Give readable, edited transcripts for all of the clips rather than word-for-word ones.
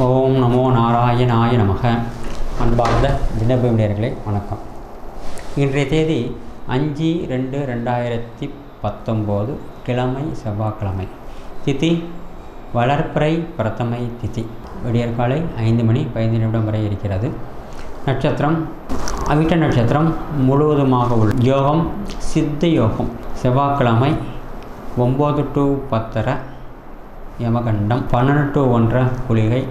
ஓம் நமோ நாராயணாய நமக. அன்பார்ந்த தினபூமியர்களே வணக்கம். இன்றைய தேதி 5/2/2019 கிழமை செவ்வாய்க்கிழமை. திதி வளர்பிறை பிரதமை திதி. விடியற்காலை 5:15 வரை இருக்கிறது. நட்சத்திரம் அவிட்ட நட்சத்திரம் முழுவதுமாக உள்ள யோகம் சித்த யோகம். செவ்வாய்க்கிழமை 9 to 10:30 யமகண்டம், 12 to 1:30 குளிகை,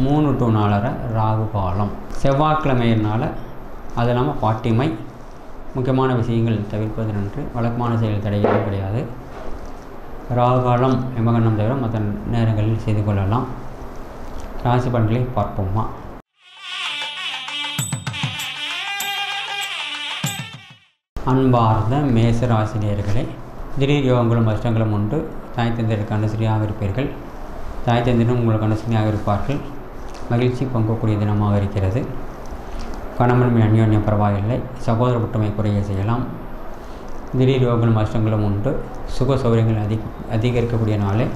3 to 4:30 ராகு காலம். செவ்வாய்க்கிழமையினால் அது இல்லாமல் பாட்டிமை, முக்கியமான விஷயங்கள் தவிர்ப்பது நன்று. வழக்கமான செயல் தடையாக கிடையாது. ராகு காலம் யமகண்டம் தவிர மற்ற நேரங்களில் செய்து கொள்ளலாம். ராசி பலன்களை பார்ப்போமா. அன்பார்ந்த மேச ராசினியர்களே, திடீர் யோகங்களும் கஷ்டங்களும் உண்டு. தாய் தந்தையருக்கு அனுசரியாக இருப்பீர்கள். தாய் தந்தையரும் உங்களுக்கு அனுசரியாக இருப்பார்கள். மகிழ்ச்சி பங்கக்கூடிய தினமாக இருக்கிறது. கணவன் அந்யோன்யம் பரவாயில்லை. சகோதர ஒற்றுமை குறைய செய்யலாம். திடீர் யோகங்களும் கஷ்டங்களும் உண்டு. சுக சௌகரியங்கள் அதிகரிக்கக்கூடிய நாளே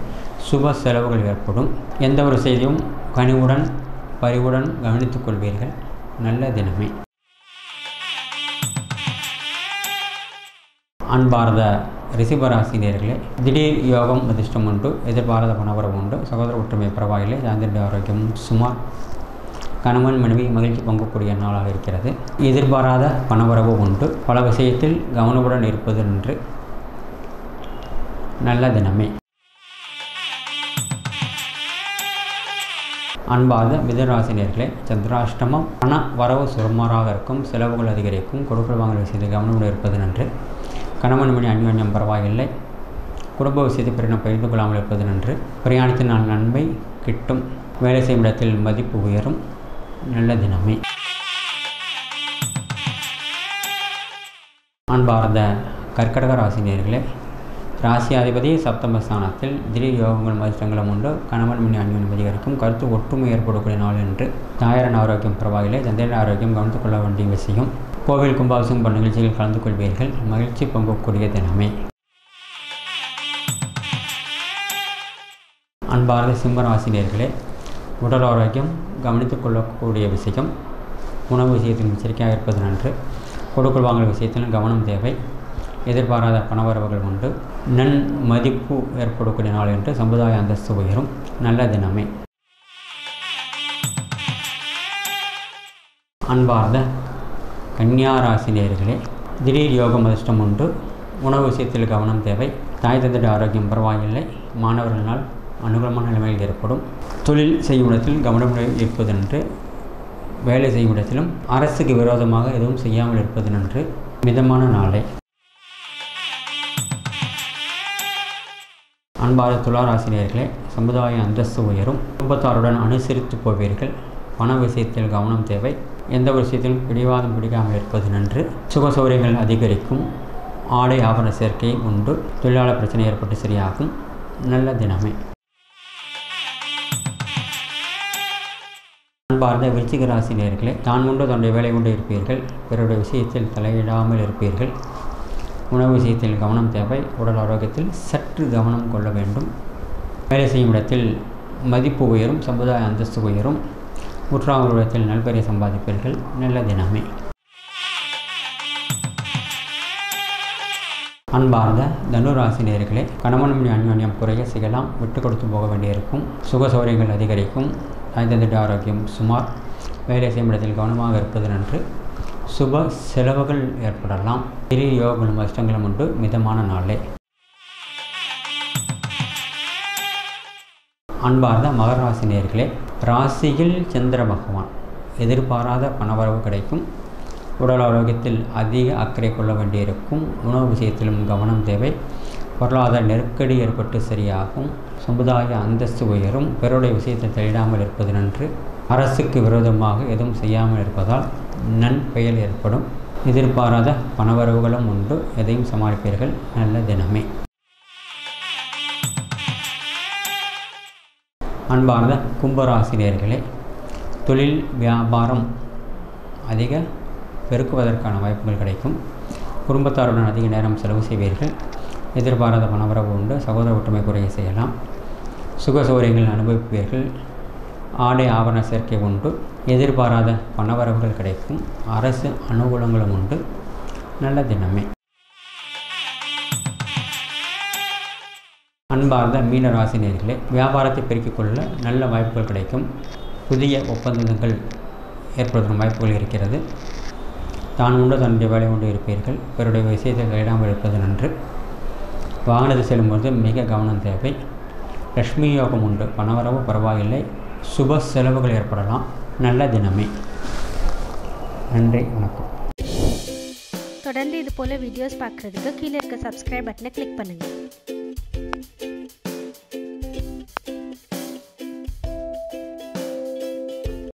சுப செலவுகள் ஏற்படும். எந்த ஒரு செய்தியும் கனிவுடன் பரிவுடன் கவனித்துக் கொள்வீர்கள். நல்ல தினமே. அன்பார்ந்த ரிஷபராசினியர்களே, திடீர் யோகம் அதிர்ஷ்டம் உண்டு. எதிர்பாராத பணவரவு உண்டு. சகோதர ஒற்றுமை பரவாயில்லை. சாந்திர ஆரோக்கியம் சுமார். கணவன் மனைவி மகிழ்ச்சி பங்கக்கூடிய நாளாக இருக்கிறது. எதிர்பாராத பணவரவு உண்டு. பல விஷயத்தில் கவனமுடன் இருப்பது நன்று. நல்ல தினமே. அன்பார்ந்த மிதுனராசினியர்களே, சந்திராஷ்டமம். பண வரவு சுமாராக இருக்கும். செலவுகள் அதிகரிக்கும். கொடுக்கல் வாங்கல் விஷயத்தில் கவனமுடன் இருப்பது நன்று. கணவன் மணி அந்யோன்யம் பரவாயில்லை. குடும்ப விஷயத்தை பிறனை பகிர்ந்து கொள்ளாமல் இருப்பது நன்று. பிரயாணத்தினால் நன்மை கிட்டும். வேலை செய்யும் இடத்தில் மதிப்பு உயரும். நல்ல தினமே. அன்பார்ந்த கர்க்கடக ராசினியர்களே, ராசியாதிபதி சப்தமஸ்தானத்தில். திடீர் யோகங்கள் அதிர்ஷ்டங்களும் உண்டு. கணவன் மணி அந்யோன்யம் அதிகரிக்கும். கருத்து ஒற்றுமை ஏற்படக்கூடிய நாள் என்று. தாயாரின் ஆரோக்கியம் பரவாயில்லை. தந்தையின் ஆரோக்கியம் கவனித்துக் கொள்ள வேண்டிய விஷயம். கோவில் கும்பாபிஷேகம் போன்ற நிகழ்ச்சியில் கலந்து கொள்வீர்கள். மகிழ்ச்சி பங்கக்கூடிய தினமே. அன்பார்ந்த சிம்மராசினியர்களே, உடல் ஆரோக்கியம் கவனித்துக் கொள்ளக்கூடிய விஷயம். உணவு விஷயத்தில் எச்சரிக்கையாக இருப்பது நன்று. கொடுக்கல் வாங்கல் விஷயத்தில் கவனம் தேவை. எதிர்பாராத பணவரவுகள் உண்டு. நன் மதிப்பு ஏற்படக்கூடிய நாள் என்று. சமுதாய அந்தஸ்து உயரும். நல்ல தினமே. அன்பார்ந்த கன்னியா ராசினியர்களே, திடீர் யோகம் அதிர்ஷ்டம் உண்டு. உணவு விஷயத்தில் கவனம் தேவை. தாய் தந்தைய ஆரோக்கியம் பரவாயில்லை. மாணவர்களால் அனுகூலமான நிலைமையில் ஏற்படும். தொழில் செய்யும் இடத்தில் கவனமுடன் இருப்பது நன்று. வேலை செய்யும் இடத்திலும் அரசுக்கு விரோதமாக எதுவும் செய்யாமல் இருப்பது நன்று. மிதமான நாளை. அன்பார்ந்த துலா ராசினியர்களே, சமுதாய அந்தஸ்து உயரும். குடும்பத்தாருடன் அனுசரித்து போவீர்கள். பண விஷயத்தில் கவனம் தேவை. எந்த ஒரு விஷயத்திலும் பிடிவாதம் பிடிக்காமல் இருப்பது நன்று. சுக சௌகரியங்கள் அதிகரிக்கும். ஆடை ஆபரண சேர்க்கை உண்டு. தொழிலாளர் பிரச்சனை ஏற்பட்டு சரியாகும். நல்ல தினமே. அன்பார்ந்த விருச்சிக ராசினியர்களே, தான் உண்டு தன்னுடைய வேலை கொண்டு இருப்பீர்கள். பிறருடைய விஷயத்தில் தலையிடாமல் இருப்பீர்கள். உணவு விஷயத்தில் கவனம் தேவை. உடல் ஆரோக்கியத்தில் சற்று கவனம் கொள்ள வேண்டும். வேலை செய்யும் இடத்தில் மதிப்பு உயரும். சமுதாய அந்தஸ்து உயரும். உற்றார்களுடத்தில் நல்பெறை சம்பாதிப்பீர்கள். நல்ல தினமே. அன்பார்ந்த தனுராசினியர்களே, கணவன் மணி அந்யோன்யம் குறைய செய்யலாம். விட்டு கொடுத்து போக வேண்டியிருக்கும். சுக சௌகரியங்கள் அதிகரிக்கும். தாய் தந்தைய ஆரோக்கியம் சுமார். வேலை செய்யும் இடத்தில் கவனமாக இருப்பது நன்று. சுப செலவுகள் ஏற்படலாம். திடீர் யோகங்களும் கஷ்டங்களும் உண்டு. மிதமான நாளே. அன்பார்ந்த மகர ராசினியர்களே, ராசியில் சந்திர பகவான். எதிர்பாராத பணவரவு கிடைக்கும். உடல் ஆரோக்கியத்தில் அதிக அக்கறை கொள்ள வேண்டியிருக்கும். உணவு விஷயத்திலும் கவனம் தேவை. பொருளாதார நெருக்கடி ஏற்பட்டு சரியாகும். சமுதாய அந்தஸ்து உயரும். பிறருடைய விஷயத்தை தலையிடாமல் இருப்பது நன்று. அரசுக்கு விரோதமாக எதுவும் செய்யாமல் இருப்பதால் நன்பெயர் ஏற்படும். எதிர்பாராத பணவரவுகளும் உண்டு. எதையும் சமாளிப்பீர்கள். நல்ல தினமே. அன்பார்ந்த கும்பராசினியர்களே, தொழில் வியாபாரம் அதிக பெருக்குவதற்கான வாய்ப்புகள் கிடைக்கும். குடும்பத்தாருடன் அதிக நேரம் செலவு செய்வீர்கள். எதிர்பாராத பணவரவு உண்டு. சகோதர ஒற்றுமை குறைய செய்யலாம். சுக சௌகரியங்கள் அனுபவிப்பீர்கள். ஆடை ஆபரண சேர்க்கை உண்டு. எதிர்பாராத பணவரவுகள் கிடைக்கும். அரசு அனுகூலங்களும் உண்டு. நல்ல தினமே. அன்பார்ந்த மீன ராசினியர்களே, வியாபாரத்தை பெருக்கிக் கொள்ள நல்ல வாய்ப்புகள் கிடைக்கும். புதிய ஒப்பந்தங்கள் ஏற்படுத்தும் வாய்ப்புகள் இருக்கிறது. தான் உண்டு தன்னுடைய வேலை கொண்டு இருப்பீர்கள். பிறருடைய விஷயத்தை கைடாமல் இருப்பது நன்று. வாகனத்தை செல்லும்போது மிக கவனம் தேவை. லட்சுமி யோகம் உண்டு. பணவரவு பரவாயில்லை. சுப செலவுகள் ஏற்படலாம். நல்ல தினமே. நன்றி, வணக்கம். தொடர்ந்து இது போல வீடியோஸ் பார்க்குறதுக்கு கீழே இருக்க சப்ஸ்கிரைப் பட்டனை கிளிக் பண்ணுங்கள்.